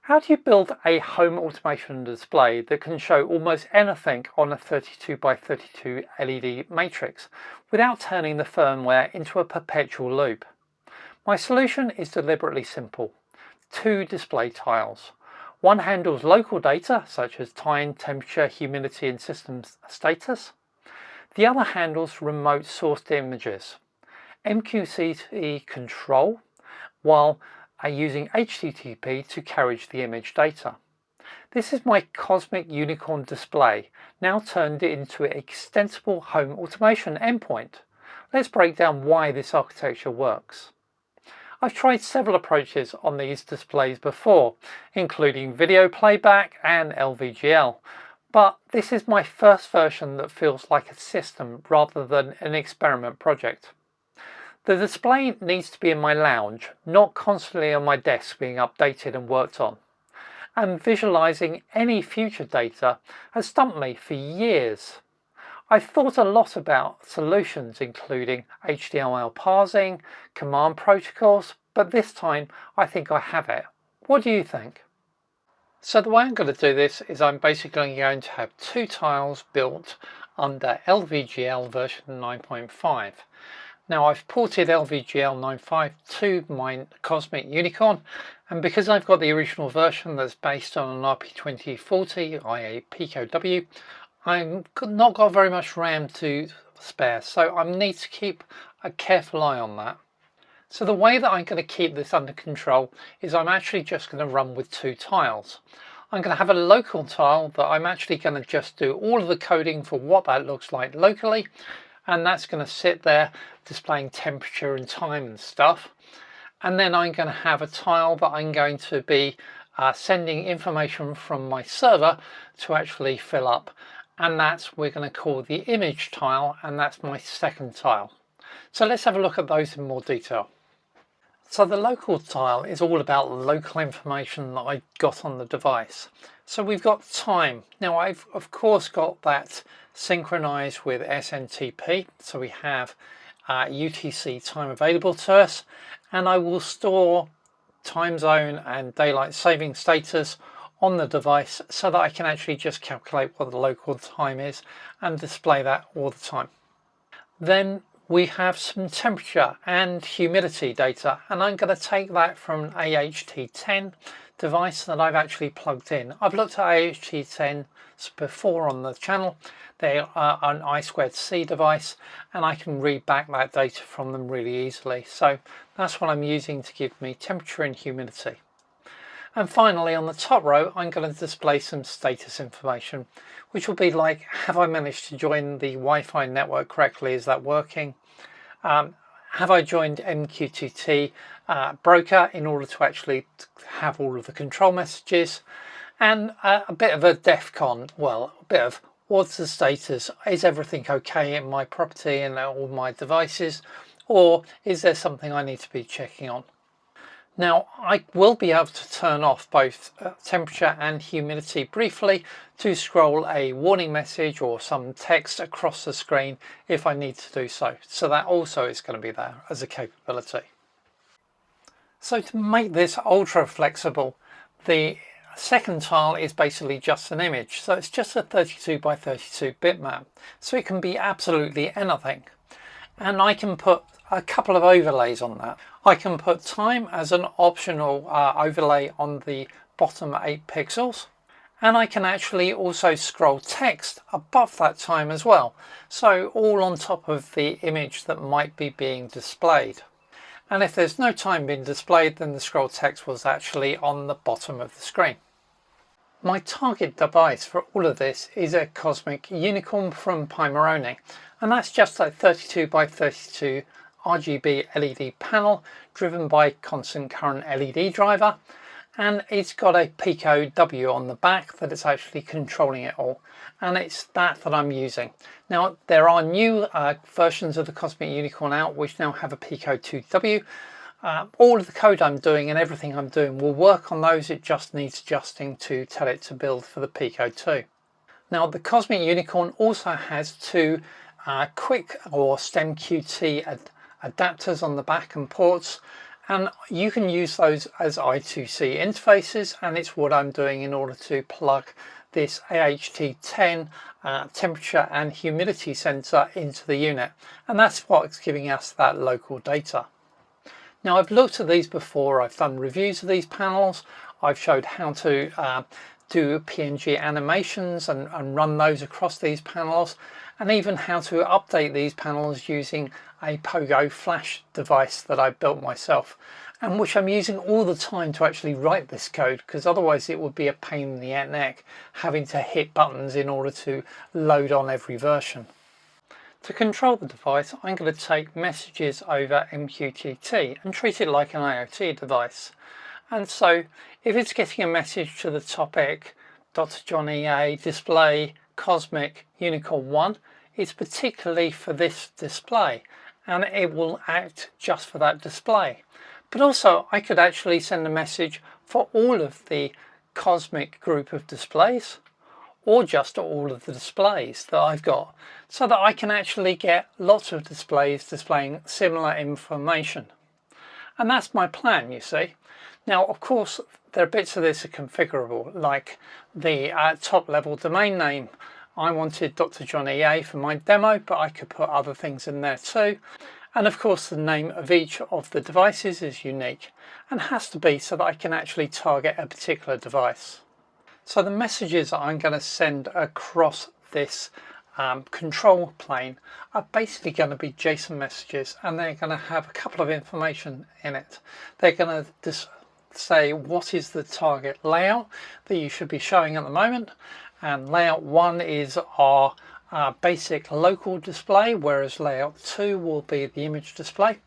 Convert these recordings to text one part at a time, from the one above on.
How do you build a home automation display that can show almost anything on a 32 by 32 LED matrix without turning the firmware into a perpetual loop? My solution is deliberately simple. 2 display tiles. One handles local data such as time, temperature, humidity and system status. The other handles remote sourced images. MQTT control, while using HTTP to carry the image data. This is my Cosmic Unicorn display, now turned into an extensible home automation endpoint. Let's break down why this architecture works. I've tried several approaches on these displays before, including video playback and LVGL, but this is my first version that feels like a system rather than an experiment project. The display needs to be in my lounge, not constantly on my desk being updated and worked on. And visualizing any future data has stumped me for years. I've thought a lot about solutions including HTML parsing, command protocols, but this time I think I have it. What do you think? So the way I'm going to do this is I'm basically going to have 2 tiles built under LVGL version 9.5. Now I've ported LVGL 9.5 to my Cosmic Unicorn, and because I've got the original version that's based on an RP2040 IA Pico W, I've not got very much RAM to spare, so I need to keep a careful eye on that. So the way that I'm going to keep this under control is I'm actually just going to run with 2 tiles. I'm going to have a local tile that I'm actually going to just do all of the coding for what that looks like locally, and that's going to sit there displaying temperature and time and stuff. And then I'm going to have a tile that I'm going to be sending information from my server to actually fill up, and that's we're going to call the image tile, and that's my second tile. So let's have a look at those in more detail. So the local tile is all about local information that I got on the device. So we've got time. Now I've of course got that synchronized with SNTP, so we have UTC time available to us, and I will store time zone and daylight saving status on the device so that I can actually just calculate what the local time is and display that all the time. Then we have some temperature and humidity data, and I'm going to take that from an AHT10 device that I've actually plugged in. I've looked at AHT10s before on the channel. They are an I2C device, and I can read back that data from them really easily. So that's what I'm using to give me temperature and humidity. And finally, on the top row, I'm going to display some status information, which will be like, have I managed to join the Wi-Fi network correctly? Is that working? Have I joined MQTT broker in order to actually have all of the control messages? And a bit of a DEFCON, well, a bit of what's the status? Is everything okay in my property and all my devices? Or is there something I need to be checking on? Now I will be able to turn off both temperature and humidity briefly to scroll a warning message or some text across the screen if I need to do so. So that also is going to be there as a capability. So to make this ultra flexible, the second tile is basically just an image. So it's just a 32 by 32 bitmap. So it can be absolutely anything. And I can put a couple of overlays on that. I can put time as an optional overlay on the bottom 8 pixels, and I can actually also scroll text above that time as well, so all on top of the image that might be being displayed. And if there's no time being displayed, then the scroll text was actually on the bottom of the screen. My target device for all of this is a Cosmic Unicorn from Pimoroni, and that's just a 32 by 32 RGB LED panel driven by constant current LED driver, and it's got a Pico W on the back that is actually controlling it all, and it's that I'm using. Now there are new versions of the Cosmic Unicorn out which now have a Pico 2W. All of the code I'm doing and everything I'm doing will work on those, it just needs adjusting to tell it to build for the Pico 2. Now the Cosmic Unicorn also has 2 quick or STEM QT adapters on the back and ports, and you can use those as I2C interfaces, and it's what I'm doing in order to plug this AHT10 temperature and humidity sensor into the unit, and that's what's giving us that local data. Now, I've looked at these before, I've done reviews of these panels, I've showed how to do PNG animations and run those across these panels, and even how to update these panels using a Pogo flash device that I built myself, and which I'm using all the time to actually write this code, because otherwise it would be a pain in the neck having to hit buttons in order to load on every version. To control the device, I'm going to take messages over MQTT and treat it like an IoT device. And so if it's getting a message to the topic Dr. John EA display Cosmic Unicorn 1, it's particularly for this display, and it will act just for that display. But also I could actually send a message for all of the Cosmic group of displays, or just all of the displays that I've got, so that I can actually get lots of displays displaying similar information. And that's my plan, you see. Now, of course, there are bits of this are configurable, like the top level domain name. I wanted Dr. John EA for my demo, but I could put other things in there too. And of course, the name of each of the devices is unique and has to be so that I can actually target a particular device. So the messages that I'm going to send across this control plane are basically going to be JSON messages, and they're going to have a couple of information in it. They're going to just say what is the target layout that you should be showing at the moment, and layout 1 is our basic local display, whereas layout 2 will be the image display.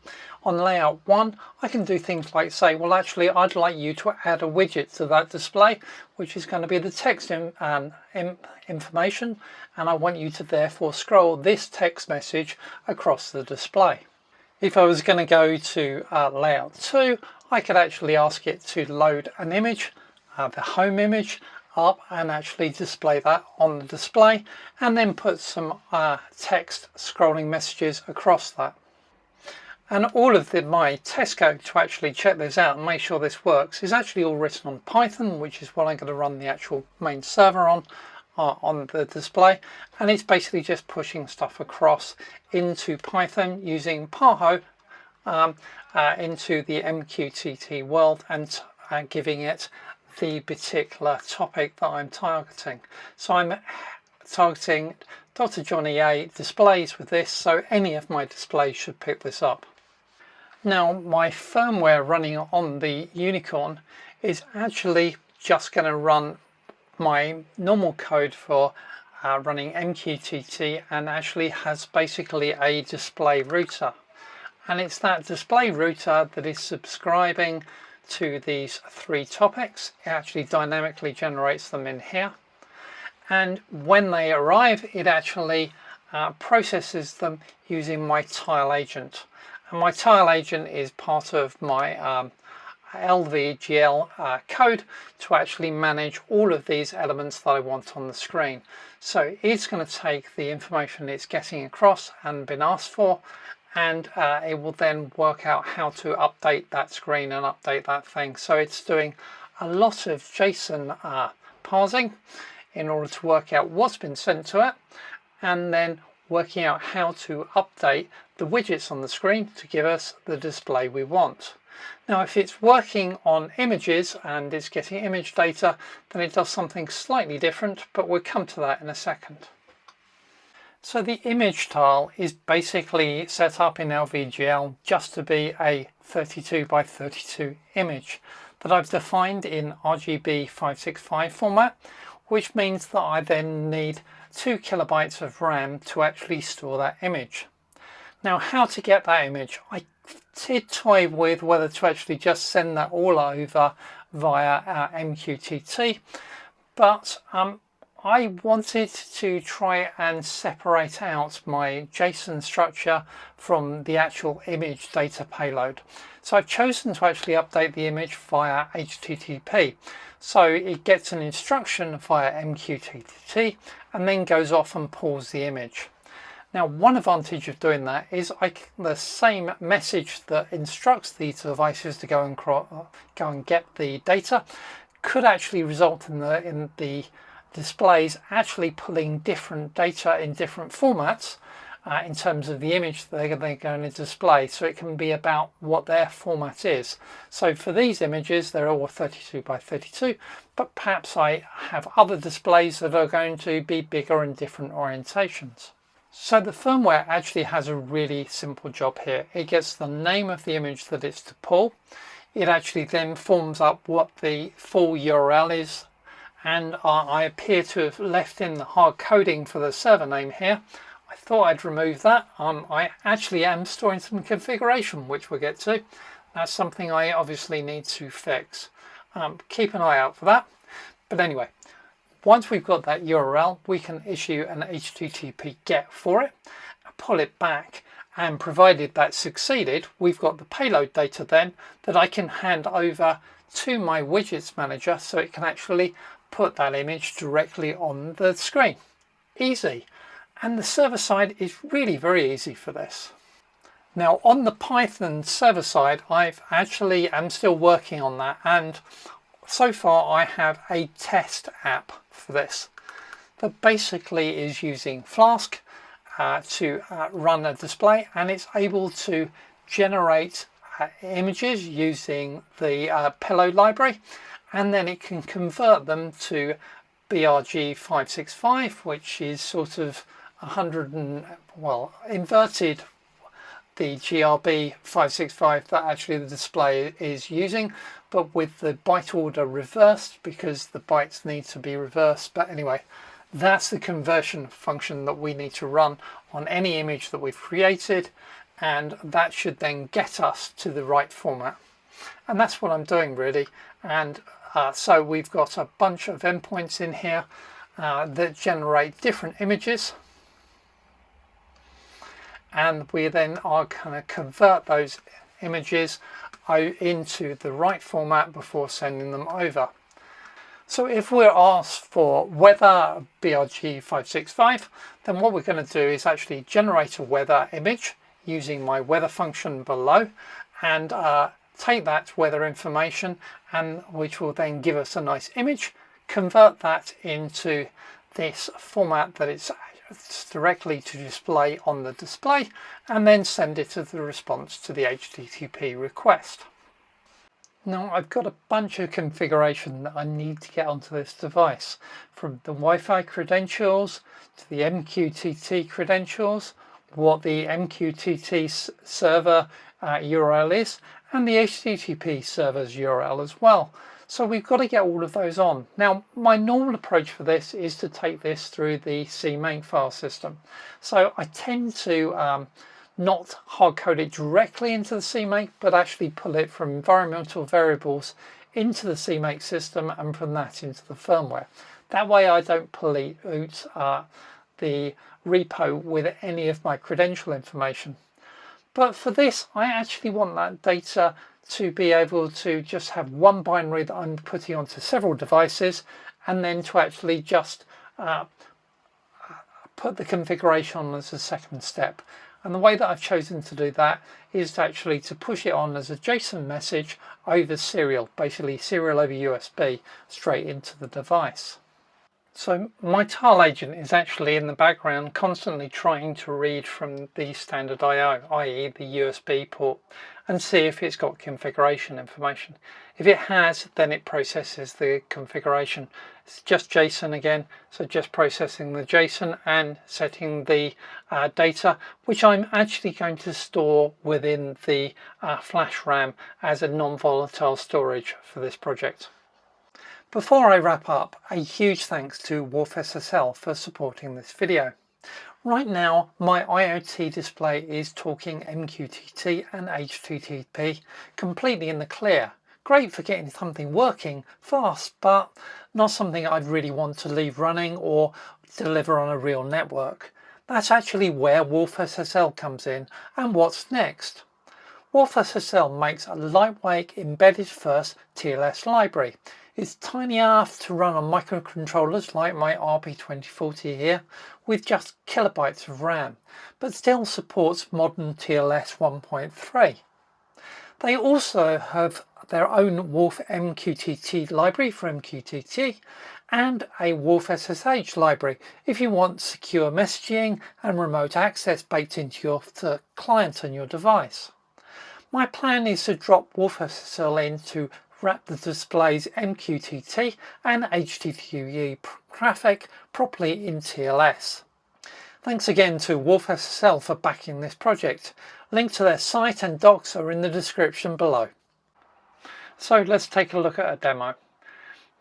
On layout 1, I can do things like say, well, actually I'd like you to add a widget to that display, which is going to be the text information, and I want you to therefore scroll this text message across the display. If I was going to go to layout 2, I could actually ask it to load an image, the home image, up and actually display that on the display, and then put some text scrolling messages across that. And all of my test code to actually check this out and make sure this works is actually all written on Python, which is what I'm going to run the actual main server on the display. And it's basically just pushing stuff across into Python using Paho into the MQTT world and giving it the particular topic that I'm targeting. So I'm targeting Dr. John EA displays with this, so any of my displays should pick this up. Now, my firmware running on the Unicorn is actually just going to run my normal code for running MQTT, and actually has basically a display router. And it's that display router that is subscribing to these 3 topics. It actually dynamically generates them in here, and when they arrive, it actually processes them using my tile agent. And my tile agent is part of my LVGL code to actually manage all of these elements that I want on the screen. So it's going to take the information it's getting across and been asked for, and it will then work out how to update that screen and update that thing. So it's doing a lot of JSON parsing in order to work out what's been sent to it, and then working out how to update the widgets on the screen to give us the display we want. Now, if it's working on images and it's getting image data, then it does something slightly different, but we'll come to that in a second. So the image tile is basically set up in LVGL just to be a 32 by 32 image that I've defined in RGB 565 format, which means that I then need 2 kilobytes of RAM to actually store that image. Now, how to get that image? I did toy with whether to actually just send that all over via MQTT, but I wanted to try and separate out my JSON structure from the actual image data payload. So I've chosen to actually update the image via HTTP. So it gets an instruction via MQTT and then goes off and pulls the image. Now, one advantage of doing that is the same message that instructs these devices to go and get the data could actually result in the displays actually pulling different data in different formats in terms of the image they're going to display. So it can be about what their format is. So for these images, they're all 32 by 32, but perhaps I have other displays that are going to be bigger in different orientations. So the firmware actually has a really simple job here. It gets the name of the image that it's to pull. It actually then forms up what the full URL is, and I appear to have left in the hard coding for the server name here. I thought I'd remove that. I actually am storing some configuration, which we'll get to. That's something I obviously need to fix. Keep an eye out for that. But anyway, once we've got that URL, we can issue an HTTP GET for it, pull it back, and provided that succeeded, we've got the payload data then that I can hand over to my widgets manager so it can actually put that image directly on the screen. Easy. And the server side is really very easy for this. Now on the Python server side, I'm still working on that, and so far I have a test app for this that basically is using Flask to run a display, and it's able to generate images using the payload library, and then it can convert them to BRG 565, which is sort of inverted the GRB 565 that actually the display is using, but with the byte order reversed because the bytes need to be reversed. But anyway, that's the conversion function that we need to run on any image that we've created, and that should then get us to the right format. And that's what I'm doing really. And so we've got a bunch of endpoints in here that generate different images, and we then are going to convert those images into the right format before sending them over. So if we're asked for weather BRG 565, then what we're going to do is actually generate a weather image using my weather function below, and take that weather information, and which will then give us a nice image, convert that into this format that it's directly to display on the display, and then send it as the response to the HTTP request. Now I've got a bunch of configuration that I need to get onto this device, from the Wi-Fi credentials to the MQTT credentials, what the MQTT server URL is, and the HTTP server's URL as well. So we've got to get all of those on. Now, my normal approach for this is to take this through the CMake file system. So I tend to not hard code it directly into the CMake, but actually pull it from environmental variables into the CMake system, and from that into the firmware. That way I don't pollute the repo with any of my credential information. But for this, I actually want that data to be able to just have one binary that I'm putting onto several devices, and then to actually just put the configuration on as a second step. And the way that I've chosen to do that is actually to push it on as a JSON message over serial, basically serial over USB, straight into the device. So my tile agent is actually in the background constantly trying to read from the standard I/O, i.e. the USB port, and see if it's got configuration information. If it has, then it processes the configuration. It's just JSON again, so just processing the JSON and setting the data, which I'm actually going to store within the flash RAM as a non-volatile storage for this project. Before I wrap up, a huge thanks to WolfSSL for supporting this video. Right now, my IoT display is talking MQTT and HTTP completely in the clear. Great for getting something working fast, but not something I'd really want to leave running or deliver on a real network. That's actually where WolfSSL comes in, and what's next. WolfSSL makes a lightweight embedded first TLS library. It's tiny enough to run on microcontrollers like my RP2040 here, with just kilobytes of RAM, but still supports modern TLS 1.3. They also have their own Wolf MQTT library for MQTT and a WolfSSH library if you want secure messaging and remote access baked into your client and your device. My plan is to drop WolfSSL in to wrap the display's MQTT and HTTP traffic properly in TLS. Thanks again to WolfSSL for backing this project. Link to their site and docs are in the description below. So let's take a look at a demo.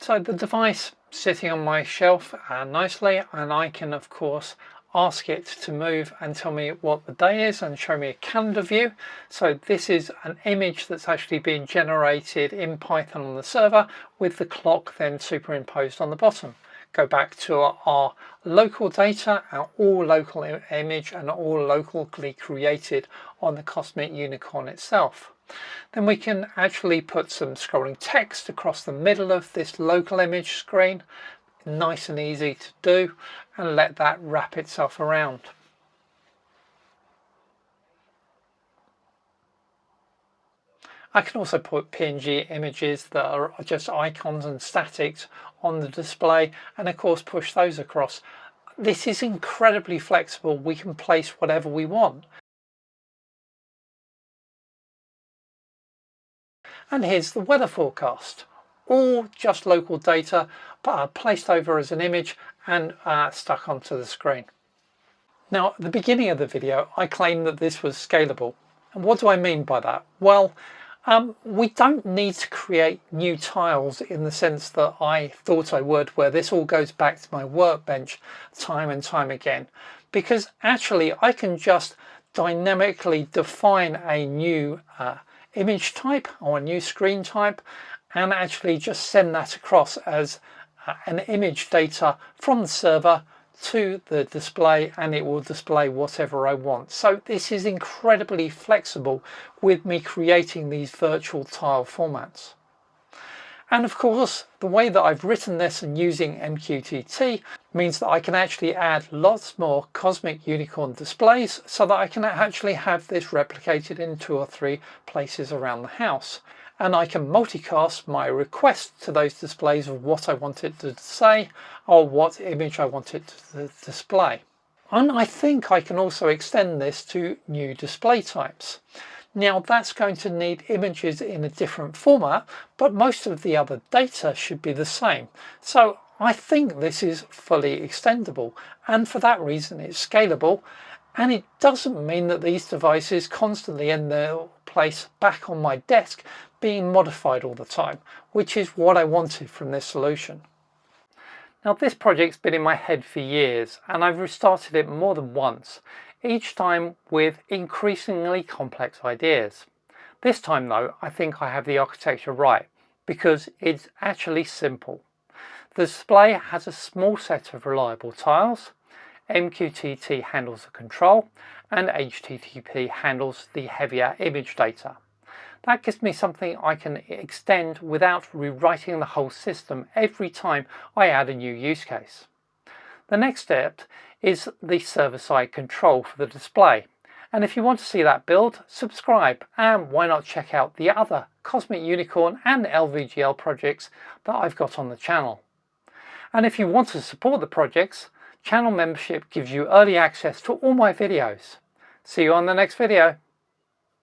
So the device sitting on my shelf nicely, and I can of course ask it to move and tell me what the day is and show me a calendar view. So this is an image that's actually being generated in Python on the server with the clock then superimposed on the bottom. Go back to our local data, our all local image and all locally created on the Cosmic Unicorn itself. Then we can actually put some scrolling text across the middle of this local image screen, nice and easy to do, and let that wrap itself around. I can also put PNG images that are just icons and statics on the display, and of course push those across. This is incredibly flexible. We can place whatever we want. And here's the weather forecast. All just local data, but placed over as an image and stuck onto the screen. Now, at the beginning of the video, I claimed that this was scalable. And what do I mean by that? Well, we don't need to create new tiles in the sense that I thought I would, where this all goes back to my workbench time and time again, because actually I can just dynamically define a new image type or a new screen type and actually just send that across as an image data from the server to the display, and it will display whatever I want. So this is incredibly flexible with me creating these virtual tile formats. And of course, the way that I've written this and using MQTT means that I can actually add lots more Cosmic Unicorn displays so that I can actually have this replicated in 2 or 3 places around the house. And I can multicast my request to those displays of what I want it to say or what image I want it to display. And I think I can also extend this to new display types. Now that's going to need images in a different format, but most of the other data should be the same. So I think this is fully extendable, and for that reason it's scalable. And it doesn't mean that these devices constantly in their place back on my desk being modified all the time, which is what I wanted from this solution. Now this project's been in my head for years, and I've restarted it more than once, each time with increasingly complex ideas. This time though, I think I have the architecture right, because it's actually simple. The display has a small set of reliable tiles, MQTT handles the control, and HTTP handles the heavier image data. That gives me something I can extend without rewriting the whole system every time I add a new use case. The next step is the server-side control for the display. And if you want to see that build, subscribe, and why not check out the other Cosmic Unicorn and LVGL projects that I've got on the channel. And if you want to support the projects, channel membership gives you early access to all my videos. See you on the next video.